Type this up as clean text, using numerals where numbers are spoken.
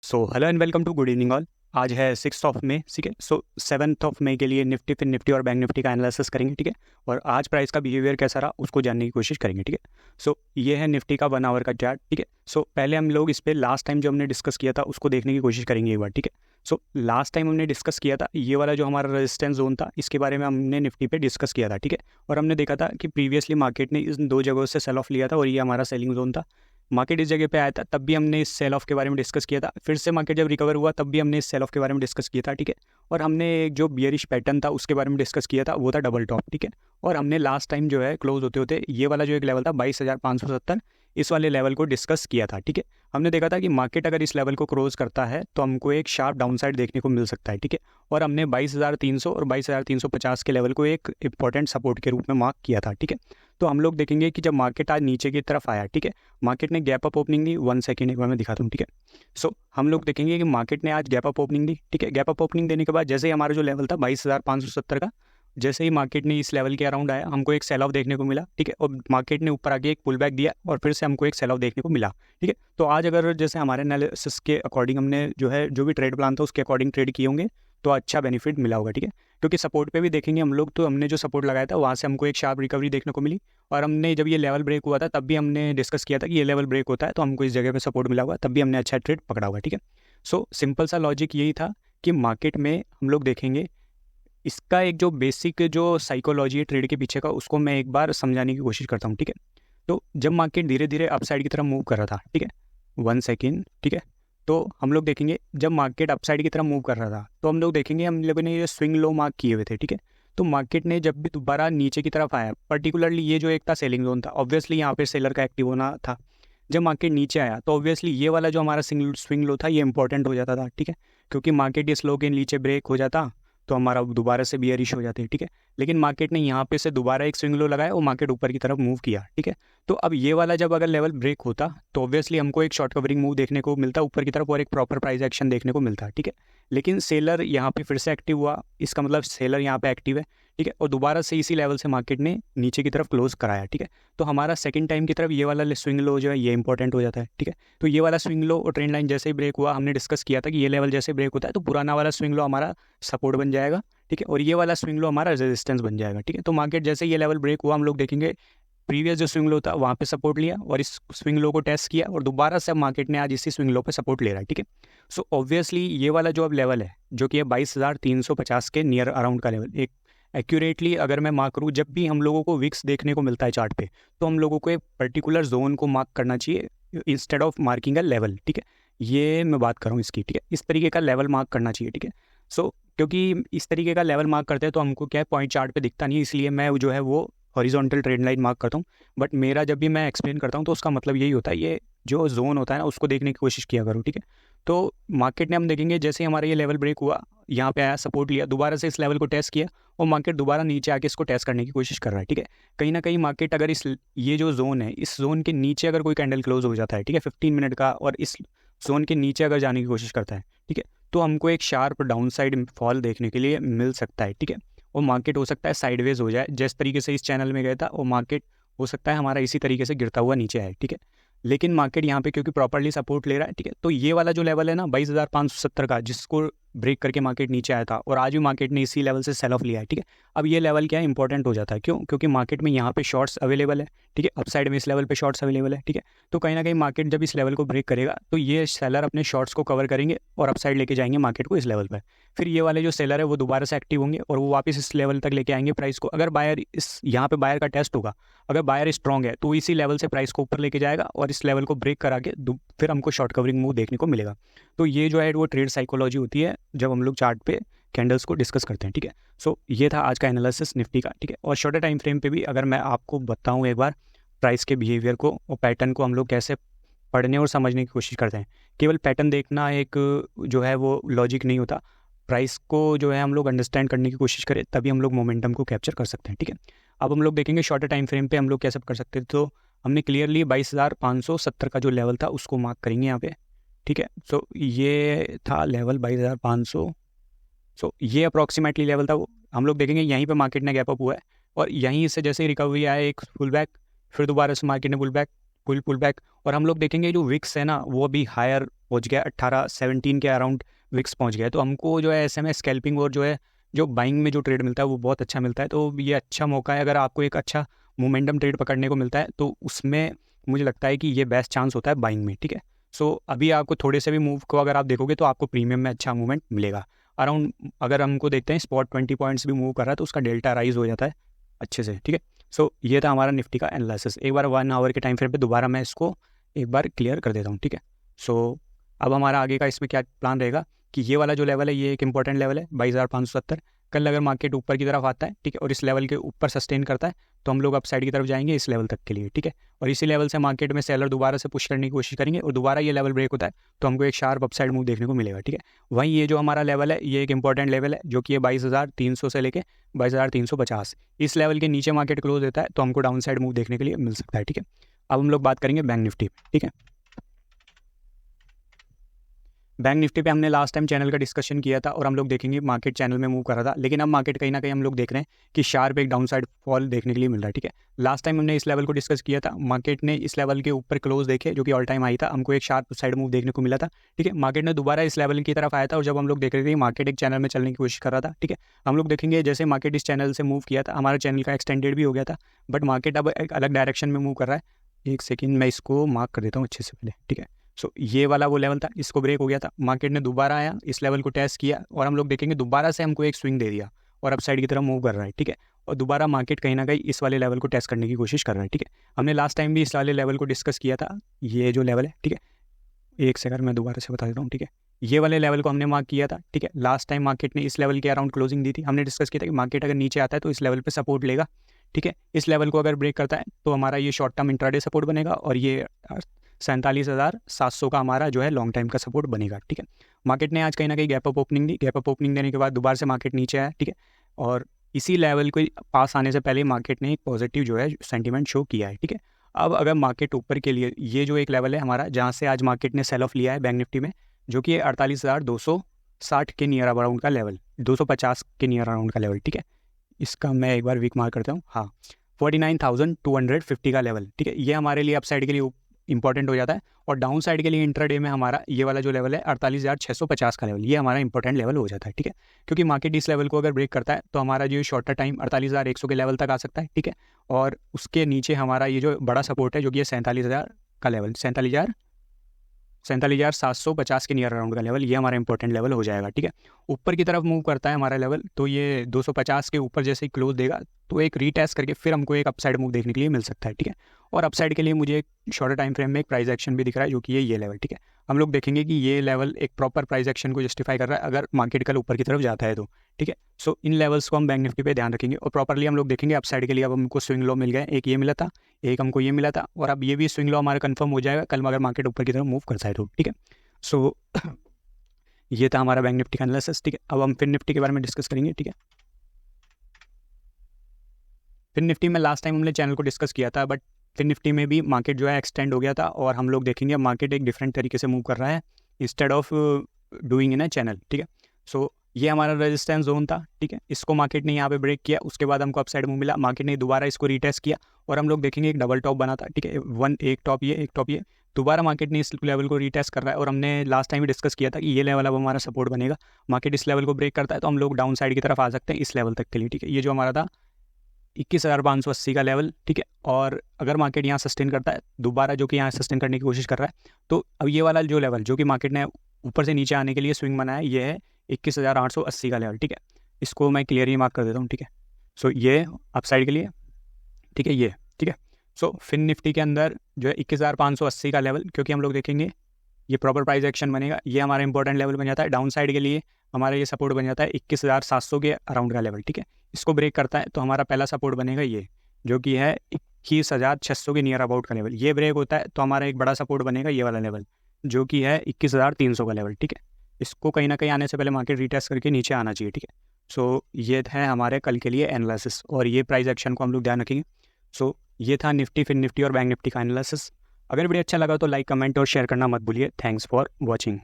So hello and welcome to good evening all. आज है 6 मई, ठीक है। सो 7 मई के लिए निफ्टी, फिर निफ्टी और बैंक निफ्टी का एनालिसिस करेंगे, ठीक है। और आज प्राइस का बिहेवियर कैसा रहा उसको जानने की कोशिश करेंगे, ठीक है। सो ये है निफ्टी का 1 आवर का चार्ट, ठीक है। सो पहले हम लोग इस पर लास्ट टाइम जो हमने डिस्कस किया था उसको देखने की कोशिश करेंगे एक बार, ठीक है। सो लास्ट टाइम हमने डिस्कस किया था ये वाला जो हमारा रेजिस्टेंस जोन था, इसके बारे में हमने निफ्टी पे डिस्कस किया था, ठीक है। और हमने देखा था कि प्रीवियसली मार्केट ने इन दो जगहों से सेल ऑफ लिया था और ये हमारा सेलिंग जोन था। मार्केट इस जगह पे आया था तब भी हमने इस सेल ऑफ के बारे में डिस्कस किया था। फिर से मार्केट जब रिकवर हुआ तब भी हमने इस सेल ऑफ के बारे में डिस्कस किया था, ठीक है। और हमने एक जो बियरिश पैटर्न था उसके बारे में डिस्कस किया था, वो था डबल टॉप, ठीक है। और हमने लास्ट टाइम जो है क्लोज होते होते ये वाला जो एक लेवल था 22,570, इस वाले लेवल को डिस्कस किया था, ठीक है। हमने देखा था कि मार्केट अगर इस लेवल को क्रॉस करता है तो हमको एक शार्प डाउनसाइड देखने को मिल सकता है, ठीक है। और हमने 22,300 और 22,350 के लेवल को एक इंपॉर्टेंट सपोर्ट के रूप में मार्क किया था, ठीक है। तो हम लोग देखेंगे कि जब मार्केट आज नीचे की तरफ आया, ठीक है, मार्केट ने गैप अप ओपनिंग दी। 1 सेकेंड एक बार मैं दिखाता हूँ, ठीक है। सो हम लोग देखेंगे कि मार्केट ने आज गैप अप ओपनिंग दी, ठीक है। गैप अप ओपनिंग देने के बाद जैसे ही हमारा जो लेवल था 22,570 का, जैसे ही मार्केट ने इस लेवल के अराउंड आया हमको एक सेल ऑफ देखने को मिला, ठीक है। और मार्केट ने ऊपर आके एक पुल बैक दिया और फिर से हमको एक सेल ऑफ देखने को मिला, ठीक है। तो आज अगर जैसे हमारे एनालिसिस के अकॉर्डिंग हमने जो भी ट्रेड प्लान था उसके अकॉर्डिंग ट्रेड किए होंगे तो अच्छा बेनिफिट मिला होगा, ठीक है। क्योंकि सपोर्ट पे भी देखेंगे हम लोग, तो हमने जो सपोर्ट लगाया था वहाँ से हमको एक शार्प रिकवरी देखने को मिली। और हमने जब ये लेवल ब्रेक हुआ था तब भी हमने डिस्कस किया था कि ये लेवल ब्रेक होता है तो हमको इस जगह पे सपोर्ट मिला होगा, तब भी हमने अच्छा ट्रेड पकड़ा होगा, ठीक है। सो सिंपल सा लॉजिक यही था कि मार्केट में हम लोग देखेंगे इसका एक जो बेसिक जो साइकोलॉजी है ट्रेड के पीछे का, उसको मैं एक बार समझाने की कोशिश करता हूँ, ठीक है। तो जब मार्केट धीरे धीरे अपसाइड की तरफ मूव कर रहा था, ठीक है, 1 सेकेंड, ठीक है। तो हम लोग देखेंगे जब मार्केट अपसाइड की तरफ मूव कर रहा था तो हम लोग देखेंगे हम लोगों ने ये स्विंग लो मार्क किए हुए थे, ठीक है। तो मार्केट ने जब भी दोबारा नीचे की तरफ आया, पर्टिकुलरली ये जो एक था सेलिंग जोन था, ऑब्वियसली यहाँ पे सेलर का एक्टिव होना था। जब मार्केट नीचे आया तो ऑब्वियसली ये वाला जो हमारा स्विंग लो था ये इंपॉर्टेंट हो जाता था, ठीक है। क्योंकि मार्केट इस लो के नीचे ब्रेक हो जाता तो हमारा दोबारा से बियरिश हो जाते हैं, ठीक है। लेकिन मार्केट ने यहाँ पे से दोबारा एक स्विंग लो लगाया और मार्केट ऊपर की तरफ मूव किया, ठीक है। तो अब ये वाला जब अगर लेवल ब्रेक होता तो ऑब्वियसली हमको एक शॉर्ट कवरिंग मूव देखने को मिलता ऊपर की तरफ और एक प्रॉपर प्राइस एक्शन देखने को मिलता, ठीक है। लेकिन सेलर यहाँ पे फिर से एक्टिव हुआ, इसका मतलब सेलर यहाँ पे एक्टिव है, ठीक है। और दोबारा से इसी लेवल से मार्केट ने नीचे की तरफ क्लोज कराया, ठीक है। तो हमारा सेकंड टाइम की तरफ ये वाला स्विंग लो जो है ये इंपॉर्टेंट हो जाता है, ठीक है। तो ये वाला स्विंग लो और ट्रेंड लाइन जैसे ही ब्रेक हुआ, हमने डिस्कस किया था कि ये लेवल जैसे ब्रेक होता है तो पुराना वाला स्विंग लो हमारा सपोर्ट बन जाएगा, ठीक है। और ये वाला स्विंग लो हमारा रेजिस्टेंस बन जाएगा, ठीक है। तो मार्केट जैसे ये लेवल ब्रेक हुआ हम लोग देखेंगे प्रीवियस जो स्विंग लो था वहाँ पे सपोर्ट लिया और इस स्विंग लो को टेस्ट किया और दोबारा से मार्केट ने आज इसी स्विंग लो पे सपोर्ट ले रहा है, ठीक है। सो ऑब्वियसली ये वाला जो अब लेवल है जो कि है 22,350 के नियर अराउंड का लेवल, एक एक्यूरेटली अगर मैं मार्क करूँ, जब भी हम लोगों को विक्स देखने को मिलता है चार्ट पे तो हम लोगों को एक पर्टिकुलर जोन को मार्क करना चाहिए instead of marking a level, ठीक है। ये मैं बात कर रहा हूँ इसकी, ठीक है। इस तरीके का लेवल मार्क करना चाहिए, ठीक है। सो क्योंकि इस तरीके का लेवल मार्क करते हैं तो हमको क्या है पॉइंट चार्ट पे दिखता नहीं है, इसलिए मैं जो है वो हॉरिजॉन्टल ट्रेंड लाइन मार्क करता हूँ। बट मेरा जब भी मैं एक्सप्लेन करता हूँ तो उसका मतलब यही होता है, ये जो जोन होता है ना उसको देखने की कोशिश किया करूँ, ठीक है। तो मार्केट ने हम देखेंगे जैसे ही हमारा ये लेवल ब्रेक हुआ, यहाँ पे आया, सपोर्ट लिया, दोबारा से इस लेवल को टेस्ट किया और मार्केट दोबारा नीचे आके इसको टेस्ट करने की कोशिश कर रहा है, ठीक है। कहीं ना कहीं मार्केट अगर इस ये जो जोन है इस जोन के नीचे अगर कोई कैंडल क्लोज हो जाता है, ठीक है, 15 मिनट का, और इस जोन के नीचे अगर जाने की कोशिश करता है, ठीक है, तो हमको एक शार्प डाउन साइड फॉल देखने के लिए मिल सकता है, ठीक है। और मार्केट हो सकता है साइडवेज हो जाए, जिस तरीके से इस चैनल में गया था और मार्केट हो सकता है हमारा इसी तरीके से गिरता हुआ नीचे आए, ठीक है। लेकिन मार्केट यहाँ पे क्योंकि प्रॉपर्ली सपोर्ट ले रहा है, ठीक है, तो ये वाला जो लेवल है ना 22,570 का, जिसको ब्रेक करके मार्केट नीचे आया था और आज भी मार्केट ने इसी लेवल से सेल ऑफ लिया है, ठीक है। अब ये लेवल क्या है इंपॉर्टेंट हो जाता है, क्यों? क्योंकि मार्केट में यहाँ पे शॉर्ट्स अवेलेबल है, ठीक है, अपसाइड में इस लेवल पे शॉर्ट्स अवेलेबल है, ठीक है। तो कहीं ना कहीं मार्केट जब इस लेवल को ब्रेक करेगा तो ये सेलर अपने शॉर्ट्स को कवर करेंगे और अपसाइड लेके जाएंगे मार्केट को इस लेवल पर। फिर ये वाले जो सेलर है वो दोबारा से एक्टिव होंगे और वो वापस इस लेवल तक लेके आएंगे प्राइस को। अगर बायर इस यहाँ पे बायर का टेस्ट होगा, अगर बायर स्ट्रॉन्ग है तो इसी लेवल से प्राइस को ऊपर लेके जाएगा और इस लेवल को ब्रेक करा के फिर हमको शॉर्ट कवरिंग मूव देखने को मिलेगा। तो ये जो है वो ट्रेड साइकोलॉजी होती है जब हम लोग चार्ट पे कैंडल्स को डिस्कस करते हैं, ठीक है। सो ये था आज का एनालिसिस निफ्टी का, ठीक है। और शॉर्टर टाइम फ्रेम पे भी अगर मैं आपको बताऊं एक बार प्राइस के बिहेवियर को और पैटर्न को हम लोग कैसे पढ़ने और समझने की कोशिश करते हैं। केवल पैटर्न देखना एक जो है वो लॉजिक नहीं होता, प्राइस को जो है हम लोग अंडरस्टैंड करने की कोशिश करें तभी हम लोग मोमेंटम को कैप्चर कर सकते हैं, ठीक है। अब हम लोग देखेंगे शॉर्टर टाइम फ्रेम पे हम लोग कैसे कर सकते हैं। तो हमने क्लियरली 22,570 का जो लेवल था उसको मार्क करेंगे यहाँ पे, ठीक है। सो ये था लेवल 22,500। सो ये अप्रॉक्सीमेटली लेवल था वो। हम लोग देखेंगे यहीं पे मार्केट ने गैप अप हुआ है और यहीं से जैसे ही रिकवरी आया एक फुल बैक, फिर दोबारा से मार्केट ने pull back, full pull back. और हम लोग देखेंगे जो विक्स है ना वो अभी हायर पहुंच गया, 18-17 के अराउंड विक्स पहुंच गया है। तो हमको जो है ऐसे में स्कैल्पिंग और जो है जो बाइंग में जो ट्रेड मिलता है वो बहुत अच्छा मिलता है। तो ये अच्छा मौका है, अगर आपको एक अच्छा मोमेंटम ट्रेड पकड़ने को मिलता है तो उसमें मुझे लगता है कि ये बेस्ट चांस होता है बाइंग में, ठीक है। सो अभी आपको थोड़े से भी मूव को अगर आप देखोगे तो आपको प्रीमियम में अच्छा मूवमेंट मिलेगा अराउंड। अगर हमको देखते हैं स्पॉट 20 पॉइंट्स भी मूव कर रहा है तो उसका डेल्टा राइज हो जाता है अच्छे से, ठीक है। सो ये था हमारा निफ्टी का एनालिसिस। एक बार 1 आवर के टाइम फ्रेम पे दोबारा मैं इसको एक बार क्लियर कर देता हूँ, ठीक है। सो अब हमारा आगे का इसमें क्या प्लान रहेगा कि ये वाला जो लेवल है ये एक इंपॉर्टेंट लेवल है 22,570। कल अगर मार्केट ऊपर की तरफ आता है, ठीक है, और इस लेवल के ऊपर सस्टेन करता है तो हम लोग अप साइड की तरफ जाएंगे इस लेवल तक के लिए, ठीक है। और इसी लेवल से मार्केट में सेलर दोबारा से पुश करने की कोशिश करेंगे और दोबारा ये लेवल ब्रेक होता है तो हमको एक शार्प अप साइड मूव देखने को मिलेगा, ठीक है। वहीं ये जो हमारा लेवल है ये एक इंपॉर्टेंट लेवल है जो कि ये 22,300 से लेके 22,350, इस लेवल के नीचे मार्केट क्लोज देता है तो हमको डाउन साइड मूव देखने के लिए मिल सकता है, ठीक है। अब हम लोग बात करेंगे बैंक निफ्टी, ठीक है। बैंक निफ्टी पे हमने लास्ट टाइम चैनल का डिस्कशन किया था और हम लोग देखेंगे मार्केट चैनल में मूव कर रहा था, लेकिन अब मार्केट कहीं ना कहीं हम लोग देख रहे हैं कि शार्प एक डाउन साइड फॉल देखने के लिए मिल रहा है, ठीक है। लास्ट टाइम हमने इस लेवल को डिस्कस किया था, मार्केट ने इस लेवल के ऊपर क्लोज देखे जो कि ऑल टाइम आई था, हमको एक शार्प साइड मूव देखने को मिला था, ठीक है। मार्केट ने दोबारा इस लेवल की तरफ आया था और जब हम लोग देख रहे थे मार्केट एक चैनल में चलने की कोशिश कर रहा था, ठीक है। हम लोग देखेंगे जैसे मार्केट इस चैनल से मूव किया था हमारा चैनल का एक्सटेंडेड भी हो गया था, बट मार्केट अब एक अलग डायरेक्शन में मूव कर रहा है। एक सेकेंड मैं इसको मार्क कर देता हूँ अच्छे से पहले, ठीक है। सो ये वाला वो लेवल था, इसको ब्रेक हो गया था, मार्केट ने दोबारा आया इस लेवल को टेस्ट किया और हम लोग देखेंगे दोबारा से हमको एक स्विंग दे दिया और अप साइड की तरफ मूव कर रहा है, ठीक है। और दोबारा मार्केट कहीं ना कहीं इस वाले लेवल को टेस्ट करने की कोशिश कर रहा है, ठीक है। हमने लास्ट टाइम भी इस वाले लेवल को डिस्कस किया था, ये जो लेवल है, ठीक है। एक सेकंड मैं दोबारा से बता देता हूँ, ठीक है। ये वाले लेवल को हमने मार्क किया था, ठीक है। लास्ट टाइम मार्केट ने इस लेवल के अराउंड क्लोजिंग दी थी, हमने डिस्कस किया था कि मार्केट अगर नीचे आता है तो इस लेवल पे सपोर्ट लेगा, ठीक है। इस लेवल को अगर ब्रेक करता है तो हमारा ये शॉर्ट टर्म इंट्राडे सपोर्ट बनेगा और ये 47,700 का हमारा जो है लॉन्ग टाइम का सपोर्ट बनेगा, ठीक है। मार्केट ने आज कहीं ना कहीं गैप अप ओपनिंग दी, गैप अप ओपनिंग देने के बाद दोबारा से मार्केट नीचे आया, ठीक है। और इसी लेवल को पास आने से पहले मार्केट ने एक पॉजिटिव जो है सेंटीमेंट शो किया है, ठीक है। अब अगर मार्केट ऊपर के लिए ये जो एक लेवल है हमारा जहाँ से आज मार्केट ने सेल ऑफ लिया है बैंक निफ्टी में, जो कि 48,260 के नियर अराउंड का लेवल, 250 के नियर अराउंड का लेवल, ठीक है। इसका मैं एक बार वीक मार्क करता हूँ, हाँ 49,250 का लेवल, ठीक है। ये हमारे लिए अपसाइड के लिए इंपॉर्टेंट हो जाता है और डाउन साइड के लिए इंट्राडे में हमारा ये वाला जो लेवल है 48,650 का लेवल, ये हमारा इंपॉर्टेंट लेवल हो जाता है, ठीक है। क्योंकि मार्केट इस लेवल को अगर ब्रेक करता है तो हमारा जो शॉर्टर टाइम 48,100 के लेवल तक आ सकता है, ठीक है। और उसके नीचे हमारा ये जो बड़ा सपोर्ट है जो कि 47,000 का लेवल, 47,750 के नियर अराउंड का लेवल, ये हमारा इंपॉर्टेंट लेवल हो जाएगा, ठीक है। ऊपर की तरफ मूव करता है हमारा लेवल तो ये 250 के ऊपर जैसे ही क्लोज देगा तो एक रीटेस्ट करके फिर हमको एक अपसाइड मूव देखने के लिए मिल सकता है, ठीक है। और अपसाइड के लिए मुझे एक शॉर्टर टाइम फ्रेम में एक प्राइस एक्शन भी दिख रहा है जो कि ये लेवल, ठीक है। हम लोग देखेंगे कि ये लेवल एक प्रॉपर प्राइस एक्शन को जस्टिफाई कर रहा है अगर मार्केट कल ऊपर की तरफ जाता है तो, ठीक है। सो इन लेवल्स को हम बैंक निफ्टी पे ध्यान रखेंगे और प्रॉपरली हम लोग देखेंगे अपसाइड के लिए। अब हमको स्विंग लो मिल गया, एक ये मिला था, एक हमको ये मिला था और अब ये भी स्विंग लो हमारा कंफर्म हो जाएगा कल अगर मार्केट ऊपर की तरफ मूव करता है तो, ठीक है। सो ये था हमारा बैंक निफ्टी का एनालिसिस, ठीक है। अब हम फिन निफ्टी के बारे में डिस्कस करेंगे, ठीक है। फिन निफ्टी में लास्ट टाइम हमने चैनल को डिस्कस किया था, बट फिन निफ्टी में भी मार्केट जो है एक्सटेंड हो गया था और हम लोग देखेंगे मार्केट एक डिफरेंट तरीके से मूव कर रहा है instead of doing in a channel, ठीक है। सो ये हमारा रेजिस्टेंस जोन था, ठीक है। इसको मार्केट ने यहाँ पे ब्रेक किया, उसके बाद हमको अपसाइड मूव मिला, मार्केट ने दोबारा इसको रीटेस्ट किया और हम लोग देखेंगे एक डबल टॉप बना था, ठीक है। एक टॉप ये, दोबारा मार्केट ने इस लेवल को रीटेस्ट कर रहा है और हमने लास्ट टाइम भी डिस्कस किया था कि ये लेवल अब हमारा सपोर्ट बनेगा। मार्केट इस लेवल को ब्रेक करता है तो हम लोग डाउन साइड की तरफ आ सकते हैं इस लेवल तक के लिए, ठीक है। ये जो हमारा था 21,580 का लेवल, ठीक है। और अगर मार्केट यहाँ सस्टेन करता है दोबारा, जो कि यहाँ सस्टेन करने की कोशिश कर रहा है, तो अब ये वाला जो लेवल जो कि मार्केट ने ऊपर से नीचे आने के लिए स्विंग बनाया है, ये है 21,880 का लेवल, ठीक है। इसको मैं क्लियरली मार्क कर देता हूँ, ठीक है। सो ये अपसाइड के लिए, ठीक है, ये, ठीक है। सो फिन निफ्टी के अंदर जो है 21,580 का लेवल, क्योंकि हम लोग देखेंगे ये प्रॉपर प्राइस एक्शन बनेगा, ये हमारा इंपॉर्टेंट लेवल बन जाता है। डाउन साइड के लिए हमारा ये सपोर्ट बन जाता है 21,700 के अराउंड का लेवल, ठीक है। इसको ब्रेक करता है तो हमारा पहला सपोर्ट बनेगा ये जो कि है 21,600 के नियर अबाउट का लेवल। ये ब्रेक होता है तो हमारा एक बड़ा सपोर्ट बनेगा ये वाला लेवल जो कि है 21,300 का लेवल, ठीक है। इसको कहीं ना कहीं आने से पहले मार्केट रीटेस्ट करके नीचे आना चाहिए, ठीक है। सो ये है हमारे कल के लिए एनालिसिस और ये प्राइस एक्शन को हम लोग ध्यान रखेंगे। सो ये था निफ्टी, फिन निफ्टी और बैंक निफ्टी का एनालिसिस। अगर वीडियो अच्छा लगा तो लाइक, कमेंट और शेयर करना मत भूलिए। Thanks for watching.